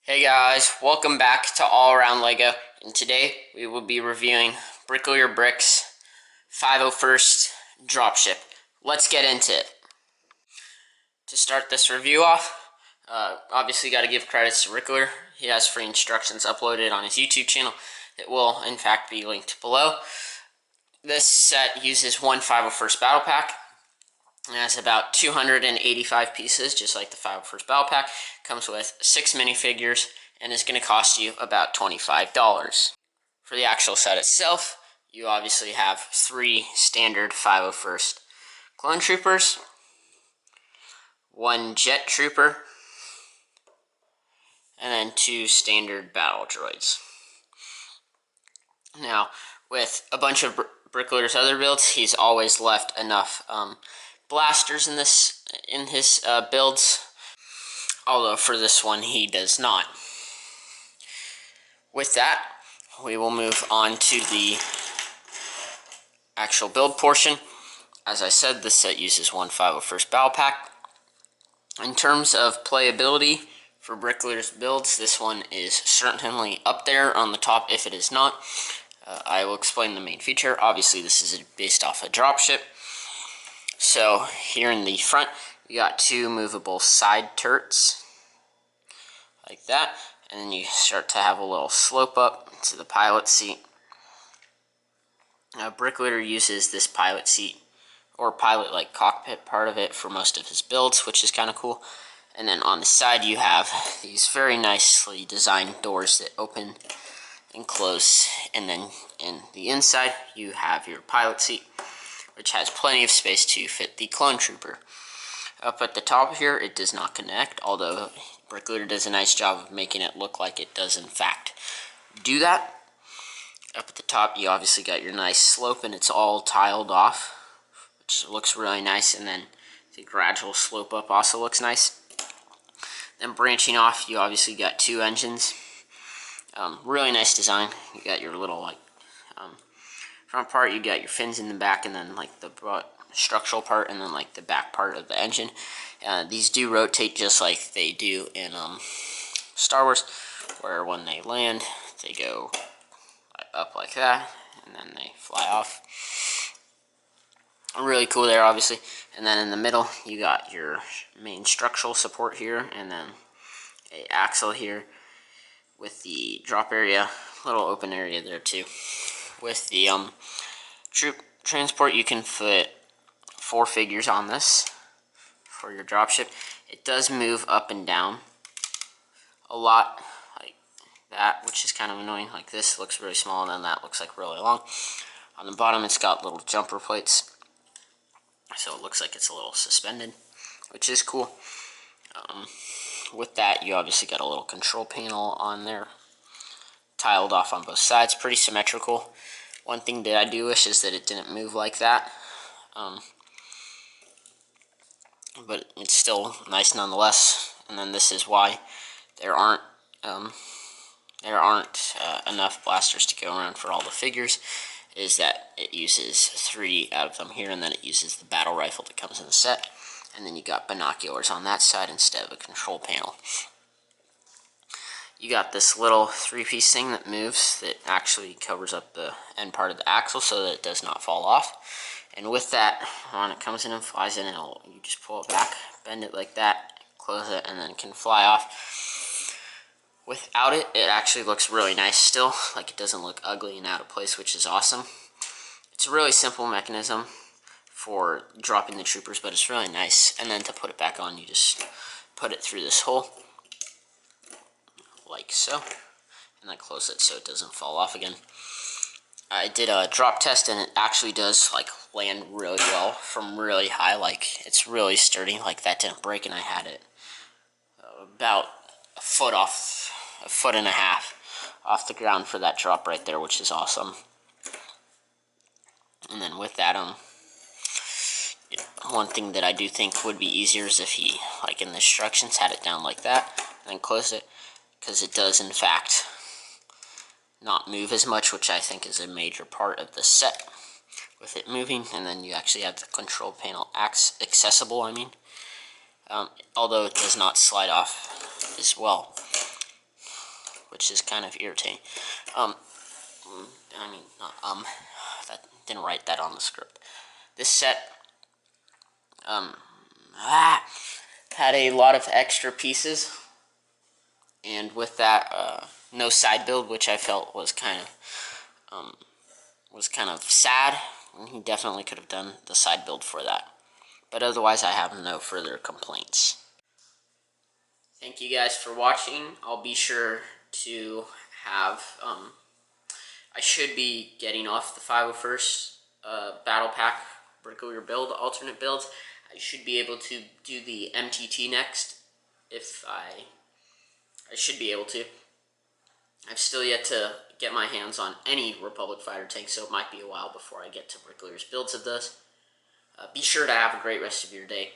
Hey guys, welcome back to All Around Lego, and today we will be reviewing Bricoleur Bricks 501st Dropship. Let's get into it. To start this review off, obviously got to give credits to Bricoleur. He has free instructions uploaded on his YouTube channel that will in fact be linked below. This set uses one 501st Battle Pack. It has about 285 pieces, just like the 501st Battle Pack. Comes with 6 minifigures and is going to cost you about $25. For the actual set itself, you obviously have 3 standard 501st Clone Troopers, 1 Jet Trooper, and then 2 standard Battle Droids. Now, with a bunch of Bricoleur's other builds, he's always left enough blasters in his builds, although for this one he does not. With that, we will move on to the actual build portion. As I said, this set uses one 501st Battle Pack. In terms of playability for Bricoleur's builds, this one is certainly up there on the top if it is not. I will explain the main feature. Obviously, this is based off a dropship. So here in the front, you got 2 movable side turrets, like that, and then you start to have a little slope up to the pilot seat. Now, Bricoleur uses this pilot seat, or pilot-like cockpit part of it, for most of his builds, which is kind of cool. And then on the side, you have these very nicely designed doors that open and close, and then in the inside, you have your pilot seat, which has plenty of space to fit the Clone Trooper. Up at the top here, it does not connect, although Bricoleur does a nice job of making it look like it does in fact do that. Up at the top, you obviously got your nice slope, and it's all tiled off, which looks really nice, and then the gradual slope up also looks nice. Then branching off, you obviously got 2 engines. Really nice design. You got your little front part, you got your fins in the back, and then like the structural part, and then like the back part of the engine. These do rotate just like they do in Star Wars, where when they land, they go up like that, and then they fly off. Really cool there, obviously. And then in the middle, you got your main structural support here, and then a axle here with the drop area, little open area there too. With the troop transport, you can fit 4 figures on this for your dropship. It does move up and down a lot, like that, which is kind of annoying. Like this looks really small, and then that looks like really long. On the bottom, it's got little jumper plates, so it looks like it's a little suspended, which is cool. With that, you obviously got a little control panel on there, tiled off on both sides, pretty symmetrical. One thing that I do wish is that it didn't move like that, but it's still nice nonetheless. And then this is why there aren't enough blasters to go around for all the figures, is that it uses 3 out of them here, and then it uses the battle rifle that comes in the set, and then you got binoculars on that side instead of a control panel. You got this little 3-piece thing that moves that actually covers up the end part of the axle so that it does not fall off. And with that, when it comes in and flies in, you just pull it back, bend it like that, close it, and then it can fly off. Without it, it actually looks really nice still, like it doesn't look ugly and out of place, which is awesome. It's a really simple mechanism for dropping the troopers, but it's really nice. And then to put it back on, you just put it through this hole, like so, and then close it so it doesn't fall off again. I did a drop test, and it actually does like land really well from really high. Like it's really sturdy, like that didn't break, and I had it about a foot and a half off the ground for that drop right there, which is awesome. And then with that, one thing that I do think would be easier is if he, like in the instructions, had it down like that, and then close it, because it does in fact not move as much, which I think is a major part of the set with it moving. And then you actually have the control panel accessible, although it does not slide off as well. which is kind of irritating. I mean, not, that didn't write that on the script. This set, had a lot of extra pieces, and with that, no side build, which I felt was kind of sad. And he definitely could have done the side build for that. But otherwise, I have no further complaints. Thank you guys for watching. I'll be sure to have, I should be getting off the 501st Battle Pack Bricoleur build, alternate builds. I should be able to do the MTT next, if I should be able to. I've still yet to get my hands on any Republic fighter tank, so it might be a while before I get to Bricoleur's builds of this. Be sure to have a great rest of your day.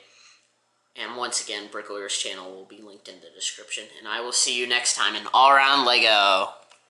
And once again, Bricoleur's channel will be linked in the description. And I will see you next time in All Around LEGO.